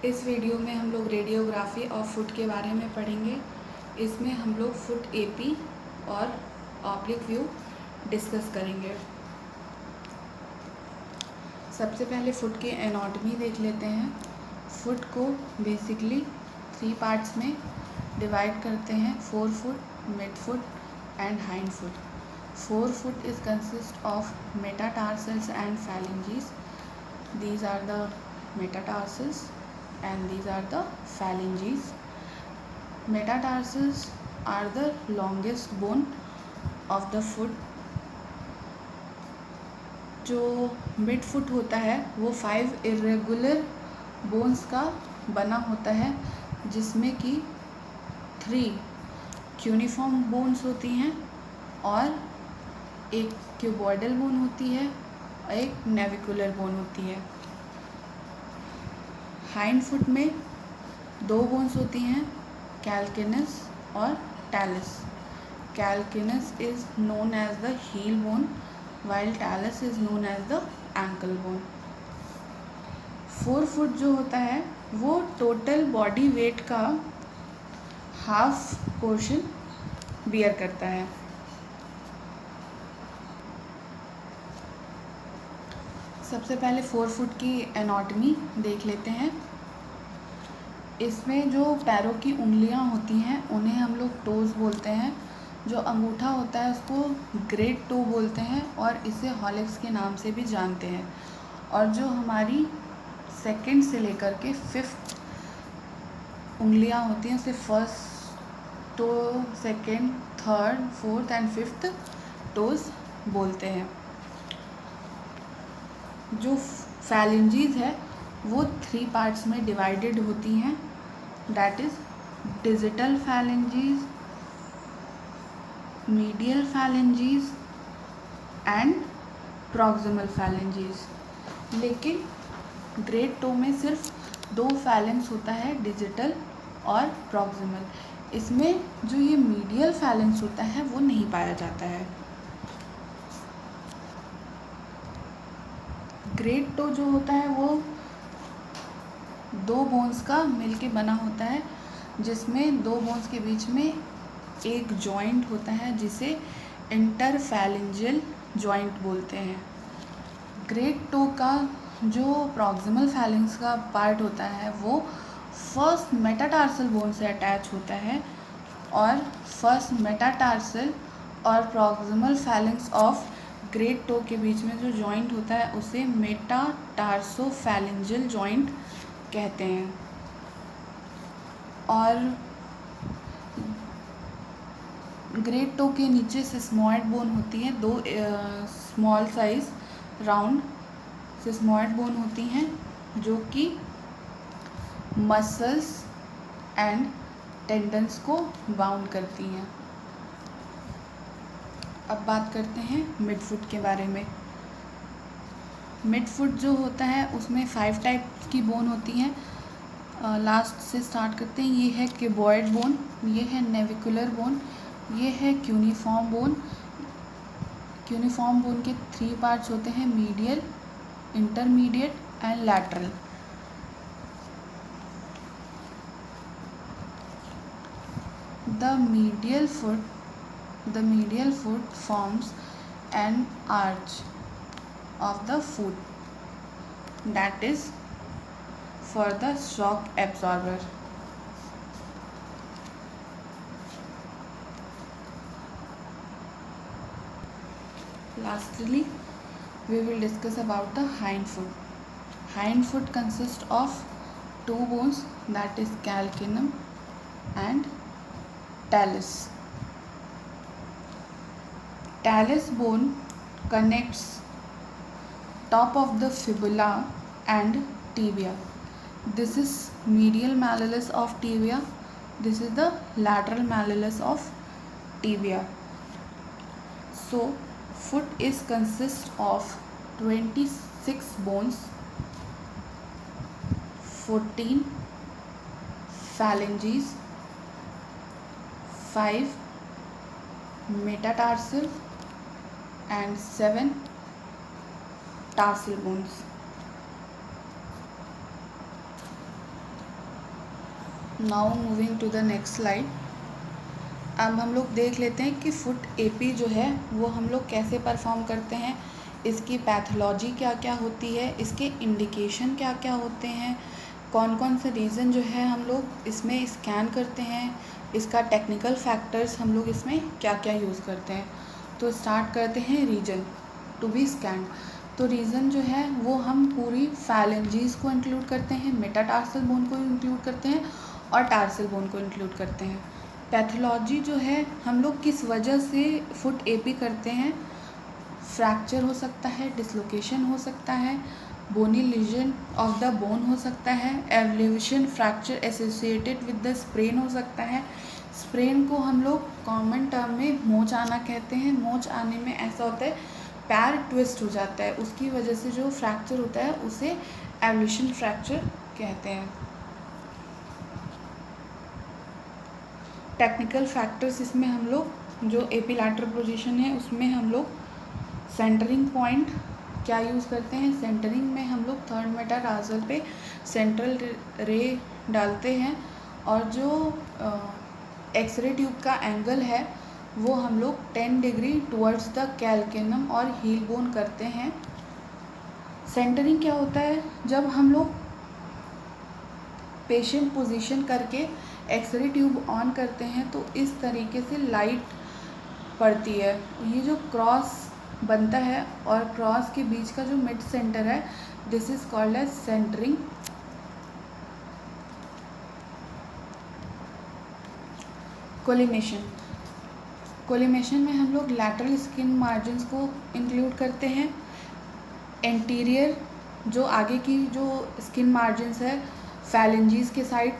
इस वीडियो में हम लोग रेडियोग्राफी ऑफ फुट के बारे में पढ़ेंगे। इसमें हम लोग फुट एपी और ऑब्लिक व्यू डिस्कस करेंगे। सबसे पहले फुट की एनाटॉमी देख लेते हैं। फुट को बेसिकली 3 पार्ट्स में डिवाइड करते हैं: four foot, mid foot and hind foot. Four foot is consist of metatarsals and phalanges. These are the metatarsals and these are the phalanges. Metatarsals are the longest bone of the foot. जो mid foot होता है वो 5 irregular bones का बना होता है, जिसमें कि 3 क्यूनिफॉर्म बोन्स होती हैं और एक क्यूबॉइडल बोन होती है और एक नेविकुलर बोन होती है। हाइंड फुट में 2 बोन्स होती हैं, कैल्किनस और talus. Calcaneus is known as the heel bone while talus is known as the ankle bone. 4 foot जो होता है वो टोटल बॉडी वेट का हाफ पोर्शन बियर करता है। सबसे पहले 4 फुट की एनाटॉमी देख लेते हैं। इसमें जो पैरों की उंगलियां होती हैं उन्हें हम लोग टोज बोलते हैं। जो अंगूठा होता है उसको ग्रेट टो बोलते हैं और इसे हॉलिक्स के नाम से भी जानते हैं। और जो हमारी सेकंड से लेकर के 5th उंगलियां होती हैं उसे first toe, second, third, fourth and 5th toes बोलते हैं। जो phalanges है वो 3 पार्ट्स में डिवाइडेड होती हैं, that is digital phalanges, medial phalanges and proximal phalanges। लेकिन ग्रेट टो में सिर्फ 2 phalanx होता है, डिजिटल और प्रॉक्सिमल। इसमें जो ये मीडियल phalanx होता है वो नहीं पाया जाता है। ग्रेट टो जो होता है वो 2 बोन्स का मिलके बना होता है, जिसमें 2 बोन्स के बीच में एक जॉइंट होता है जिसे इंटरफैलेंजियल जॉइंट बोलते हैं। ग्रेट टो का जो प्रॉक्सिमल फैलेंक्स का पार्ट होता है वो फर्स्ट मेटाटार्सल बोन से अटैच होता है और फर्स्ट मेटाटार्सल और proximal phalanx of great toe के बीच में जो जॉइंट होता है उसे मेटाटार्सोफैलेंजियल जॉइंट कहते हैं। और ग्रेट टो के नीचे सिस्मॉइड बोन होती है, 2 small size round sesamoid bone होती हैं जो कि मसल्स एंड टेंडन्स को बाउंड करती हैं। अब बात करते हैं मिड फुट के बारे में। मिड फुट जो होता है उसमें 5 टाइप्स की बोन होती हैं। लास्ट से स्टार्ट करते हैं। ये है क्यूबॉइड बोन, ये है नेविकुलर बोन, ये है क्यूनिफॉर्म बोन। क्यूनिफॉर्म बोन के 3 पार्ट्स होते हैं, medial, intermediate and lateral. The medial foot forms an arch of the foot, that is for the shock absorber. Lastly, we will discuss about the hind foot. Hind foot consists of 2 bones, that is calcaneum and talus. Talus bone connects top of the fibula and tibia. This is medial malleolus of tibia. This is the lateral malleolus of tibia. So foot is consist of 26 bones, 14 phalanges, 5 metatarsal and 7 tarsal bones. Now moving to the next slide. अब हम लोग देख लेते हैं कि foot AP जो है वो हम लोग कैसे परफॉर्म करते हैं, इसकी पैथोलॉजी क्या क्या होती है, इसके इंडिकेशन क्या क्या होते हैं, कौन कौन से रीज़न जो है हम लोग इसमें स्कैन करते हैं, इसका टेक्निकल फैक्टर्स हम लोग इसमें क्या क्या यूज़ करते हैं। तो स्टार्ट करते हैं रीजन टू बी स्कैन। तो रीज़न जो है वो हम पूरी फैलेंजीज को इंक्लूड करते हैं, मेटाटार्सल बोन को इंक्लूड करते हैं और टार्सल बोन को इंक्लूड करते हैं। पैथोलॉजी जो है हम लोग किस वजह से फुट एपी करते हैं, फ्रैक्चर हो सकता है, डिसलोकेशन हो सकता है, बोनी लीजन ऑफ द बोन हो सकता है, evolution fracture associated with the sprain हो सकता है। स्प्रेन को हम लोग कॉमन टर्म में मोच आना कहते हैं। मोच आने में ऐसा होता है पैर ट्विस्ट हो जाता है, उसकी वजह से जो फ्रैक्चर होता है उसे एवल्यूशन फ्रैक्चर कहते हैं। टेक्निकल फैक्टर्स इसमें हम लोग जो एपीलैटरल पोजीशन है उसमें हम लोग सेंटरिंग पॉइंट क्या यूज़ करते हैं। सेंटरिंग में हम लोग थर्ड मेटाटार्सल पे सेंट्रल रे डालते हैं और जो एक्सरे ट्यूब का एंगल है वो हम लोग 10 डिग्री टुवर्ड्स द कैल्केनम और हील बोन करते हैं। सेंटरिंग क्या होता है, जब हम लोग पेशेंट पोजीशन करके एक्सरे ट्यूब ऑन करते हैं तो इस तरीके से लाइट पड़ती है, ये जो क्रॉस बनता है और क्रॉस के बीच का जो मिड सेंटर है this is called as centring. Collimation, collimation में हम लोग लैटरल स्किन मार्जिन्स को इंक्लूड करते हैं। एंटीरियर जो आगे की जो स्किन मार्जिन्स है फैलेंजीज के साइड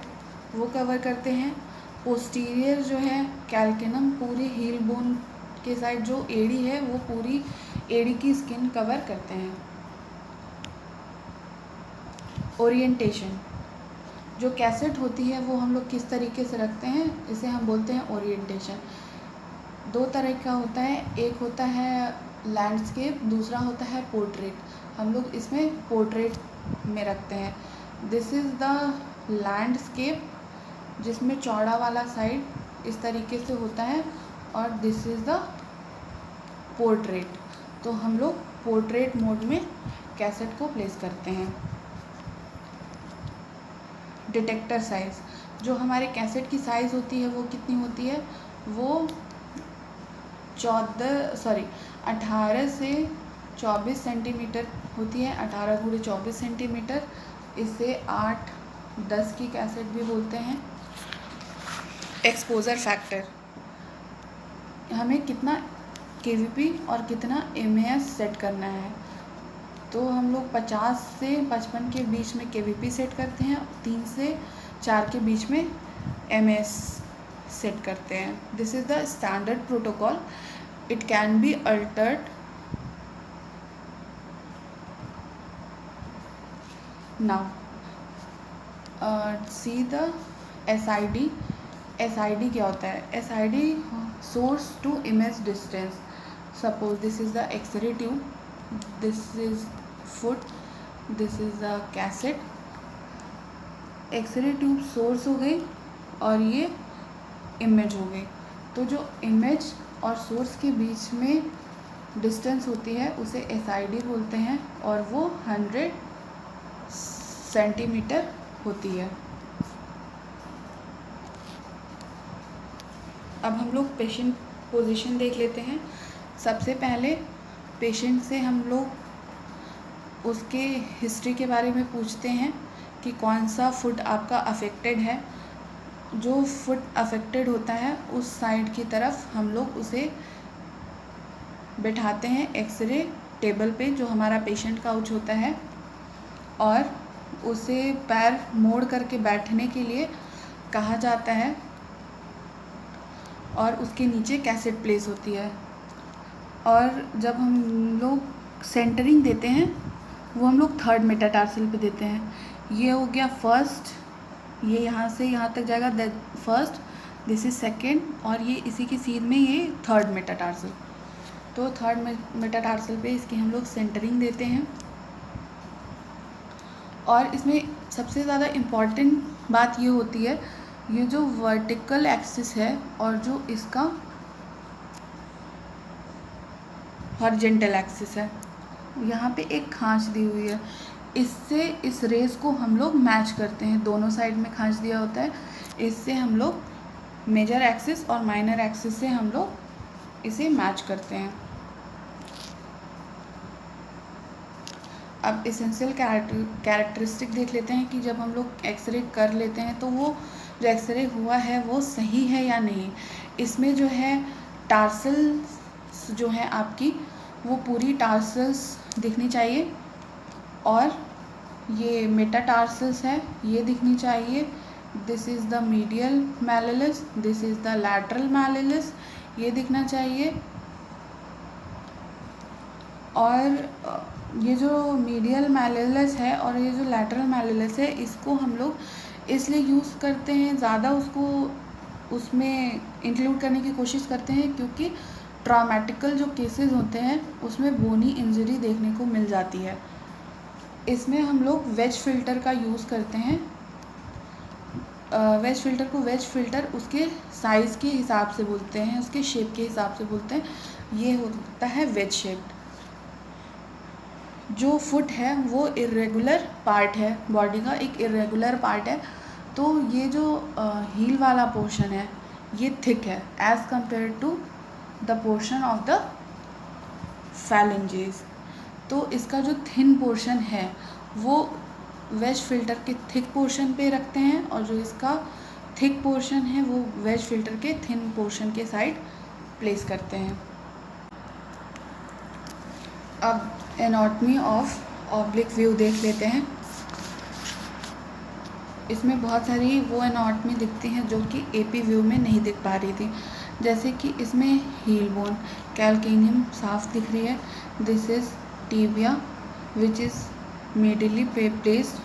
वो कवर करते हैं। पोस्टीरियर जो है कैल्केनम पूरी हील बोन के साइड जो एड़ी है वो पूरी एड़ी की स्किन कवर करते हैं। ओरिएंटेशन, जो कैसेट होती है वो हम लोग किस तरीके से रखते हैं इसे हम बोलते हैं ओरिएंटेशन। दो तरह का होता है, एक होता है लैंडस्केप, दूसरा होता है पोर्ट्रेट। हम लोग इसमें पोर्ट्रेट में रखते हैं। दिस इज़ द लैंडस्केप जिसमें चौड़ा वाला साइड इस तरीके से होता है और दिस इज़ द पोर्ट्रेट। तो हम लोग पोर्ट्रेट मोड में कैसेट को प्लेस करते हैं। डिटेक्टर साइज़, जो हमारे कैसेट की साइज़ होती है वो कितनी होती है, वो 18 से 24 सेंटीमीटर होती है। 18 गुणे 24 सेंटीमीटर, इसे 8-10 की कैसेट भी बोलते हैं। एक्सपोजर फैक्टर, हमें कितना केवीपी और कितना एमएएस सेट करना है, तो हम लोग 50 से 55 के बीच में केवीपी सेट करते हैं, 3 से 4 के बीच में एमएएस सेट करते हैं। This is the standard protocol, it can be altered. Now see the SID। SID क्या होता है, SID source to image distance. Suppose this is the X-ray tube, this is foot, this is the cassette. X-ray tube source हो गई और ये image हो गई, तो जो इमेज और सोर्स के बीच में डिस्टेंस होती है उसे SID बोलते हैं और वो 100 सेंटीमीटर होती है। अब हम लोग पेशेंट पोजीशन देख लेते हैं। सबसे पहले पेशेंट से हम लोग उसके हिस्ट्री के बारे में पूछते हैं कि कौन सा फुट आपका अफेक्टेड है। जो फुट अफेक्टेड होता है उस साइड की तरफ हम लोग उसे बैठाते हैं एक्सरे टेबल पे, जो हमारा पेशेंट काउच होता है, और उसे पैर मोड़ करके बैठने के लिए कहा जाता है और उसके नीचे कैसेट प्लेस होती है। और जब हम लोग सेंटरिंग देते हैं वो हम लोग थर्ड मेटाटार्सल पे देते हैं। ये हो गया फर्स्ट, ये यहाँ से यहाँ तक जाएगा, फर्स्ट, दिस इज़ सेकेंड, और ये इसी की सीध में ये थर्ड मेटाटार्सल। तो थर्ड मेटाटार्सल पे इसकी हम लोग सेंटरिंग देते हैं। और इसमें सबसे ज़्यादा इम्पॉर्टेंट बात ये होती है ये जो वर्टिकल एक्सिस है और जो इसका हॉरिजॉन्टल एक्सिस है, यहाँ पे एक खांच दी हुई है, इससे इस रेस को हम लोग मैच करते हैं। दोनों साइड में खांच दिया होता है, इससे हम लोग मेजर एक्सिस और माइनर एक्सिस से हम लोग इसे मैच करते हैं। अब एसेंशियल कैरेक्टरिस्टिक देख लेते हैं कि जब हम लोग एक्सरे कर लेते हैं तो वो जो एक्सरे हुआ है वो सही है या नहीं। इसमें जो है टार्सल्स जो है आपकी वो पूरी टार्सल्स दिखनी चाहिए, और ये मेटाटार्सल्स है ये दिखनी चाहिए। This is the medial malleolus, this is the lateral malleolus, ये दिखना चाहिए। और ये जो मीडियल मैलिलस है और ये जो लैटरल मैलिलस है, इसको हम लोग इसलिए यूज़ करते हैं, ज़्यादा उसको उसमें इंक्लूड करने की कोशिश करते हैं क्योंकि ट्रॉमेटिकल जो केसेस होते हैं उसमें बोनी इंजरी देखने को मिल जाती है। इसमें हम लोग वेज फिल्टर का यूज़ करते हैं। वेज फिल्टर को वेज फिल्टर उसके साइज़ के हिसाब से बोलते हैं, उसके शेप के हिसाब से बोलते हैं। ये होता है वेज शेप्ड। जो फुट है वो इरेगुलर पार्ट है, बॉडी का एक इरेगुलर पार्ट है, तो ये जो हील वाला पोर्शन है ये थिक है as compare to the portion of the phalanges. तो इसका जो थिन पोर्शन है वो वेज फिल्टर के थिक पोर्शन पे रखते हैं, और जो इसका थिक पोर्शन है वो वेज फिल्टर के थिन पोर्शन के साइड प्लेस करते हैं। अब एनाटॉमी ऑफ ऑब्लिक व्यू देख लेते हैं। इसमें बहुत सारी वो एनाटॉमी दिखती हैं जो कि एपी व्यू में नहीं दिख पा रही थी, जैसे कि इसमें हील बोन कैल्केनियम साफ दिख रही है। This is tibia which is medially placed,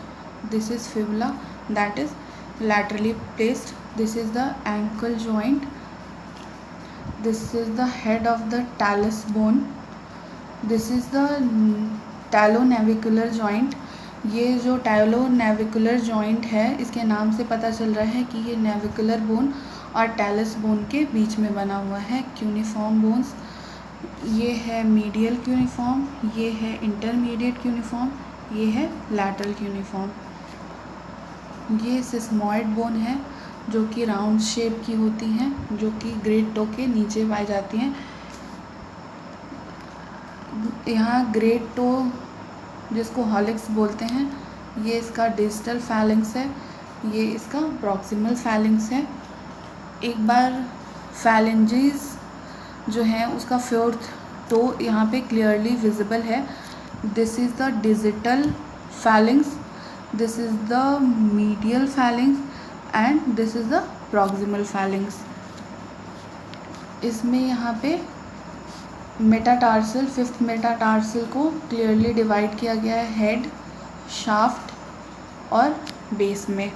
this is fibula that is laterally placed, this is the ankle joint, this is the head of the talus bone, this is the talonavicular joint। ये जो टैलोनेविकुलर joint है इसके नाम से पता चल रहा है कि ये नेविकुलर बोन और टैलस बोन के बीच में बना हुआ है। क्यूनिफॉर्म बोन्स, ये है मीडियल क्यूनिफॉर्म, ये है इंटरमीडिएट क्यूनिफॉर्म, ये है लैटरल क्यूनिफॉर्म। ये सिस्मॉइड बोन है जो कि राउंड शेप की होती हैं, जो कि ग्रेट टो के नीचे पाई जाती हैं। यहाँ ग्रेट टो जिसको हॉलिक्स बोलते हैं, ये इसका डिस्टल फैलिंग्स है, ये इसका प्रॉक्सिमल फैलिंग्स है। एक बार फैलेंजेस जो है उसका फोर्थ टो यहाँ पे क्लियरली विजिबल है। This is the digital phalanx, this is the medial phalanx and this is the proximal phalanx। इसमें यहाँ पे मेटाटार्सल, फिफ्थ मेटाटार्सल को क्लियरली डिवाइड किया गया है हेड, शाफ्ट और बेस में।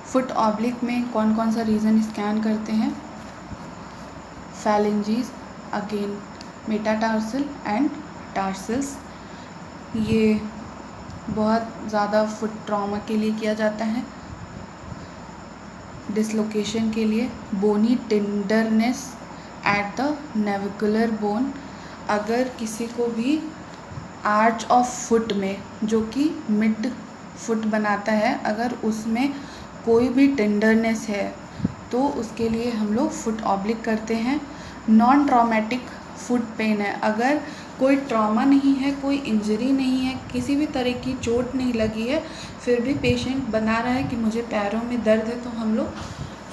फुट ऑब्लिक में कौन कौन सा रीजन स्कैन करते हैं? Phalanges, again metatarsal and tarsals. ये बहुत ज़्यादा फुट ट्रॉमा के लिए किया जाता है, डिसलोकेशन के लिए। Bony tenderness at the navicular bone, अगर किसी को भी आर्च ऑफ फुट में जो कि मिड फुट बनाता है, अगर उसमें कोई भी टेंडरनेस है तो उसके लिए हम लोग फुट ऑब्लिक करते हैं। नॉन ट्रॉमेटिक फुट पेन है, अगर कोई ट्रॉमा नहीं है, कोई इंजरी नहीं है, किसी भी तरह की चोट नहीं लगी है, फिर भी पेशेंट बना रहा है कि मुझे पैरों में दर्द है, तो हम लोग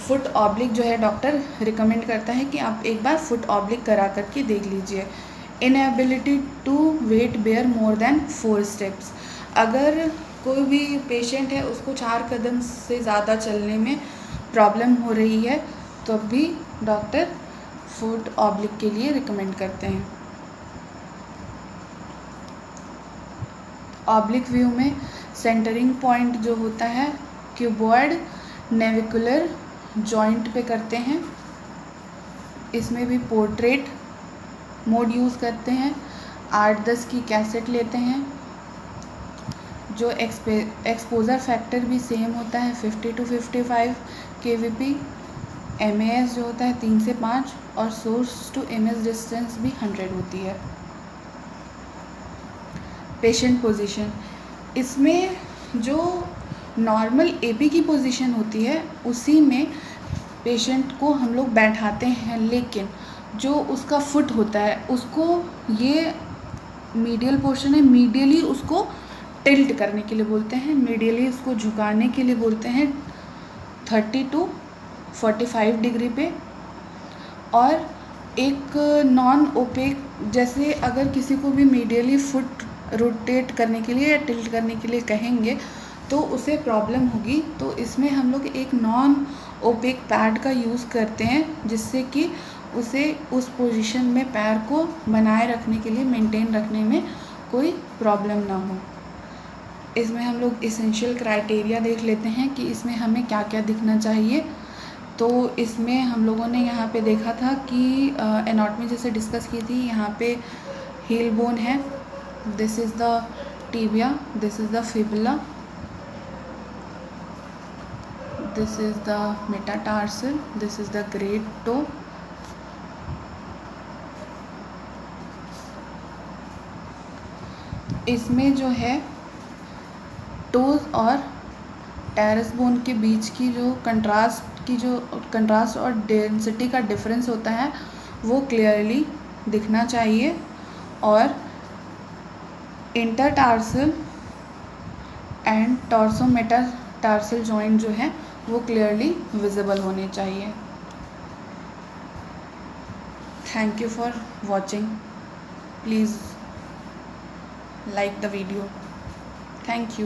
फुट ऑब्लिक जो है डॉक्टर रिकमेंड करता है कि आप एक बार फुट ऑब्लिक करा करके देख लीजिए। Inability to weight bear more than 4 steps, अगर कोई भी पेशेंट है उसको 4 कदम से ज़्यादा चलने में प्रॉब्लम हो रही है तो भी डॉक्टर फुट ऑब्लिक के लिए रिकमेंड करते हैं। ऑब्लिक व्यू में सेंटरिंग पॉइंट जो होता है क्यूबॉइड नेविकुलर जॉइंट पे करते हैं। इसमें भी पोर्ट्रेट मोड यूज़ करते हैं, 8-10 की कैसेट लेते हैं, जो एक्सपोजर फैक्टर भी सेम होता है 50 to 55 kVp, MAS जो होता है 3 से 5 और सोर्स टू MS डिस्टेंस भी 100 होती है। पेशेंट पोजीशन, इसमें जो नॉर्मल AP की पोजीशन होती है उसी में पेशेंट को हम लोग बैठाते हैं, लेकिन जो उसका फुट होता है उसको, ये मीडियल पोर्शन है, मीडियली उसको टिल्ट करने के लिए बोलते हैं, मीडियली उसको झुकाने के लिए बोलते हैं 30 to 45 डिग्री पे। और एक नॉन ओपेक, जैसे अगर किसी को भी मीडियली फुट रोटेट करने के लिए या टिल्ट करने के लिए कहेंगे तो उसे प्रॉब्लम होगी, तो इसमें हम लोग एक नॉन ओपेक पैड का यूज़ करते हैं, जिससे कि उसे उस पोजीशन में पैर को बनाए रखने के लिए, मेंटेन रखने में कोई प्रॉब्लम ना हो। इसमें हम लोग इसेंशियल क्राइटेरिया देख लेते हैं कि इसमें हमें क्या क्या दिखना चाहिए। तो इसमें हम लोगों ने यहाँ पे देखा था कि एनाटॉमी जैसे डिस्कस की थी, यहाँ पे हील बोन है, this is the tibia, this is the fibula, this is the metatarsal, this is the great toe, इसमें जो है टोज और टेरेस बोन के बीच की जो कंट्रास्ट और डेंसिटी का डिफरेंस होता है वो क्लियरली दिखना चाहिए, और इंटरटार्सल एंड टॉर्सोमेटाटार्सल जॉइंट जो है वो क्लियरली विजिबल होने चाहिए। Thank you for watching, please like the video. Thank you.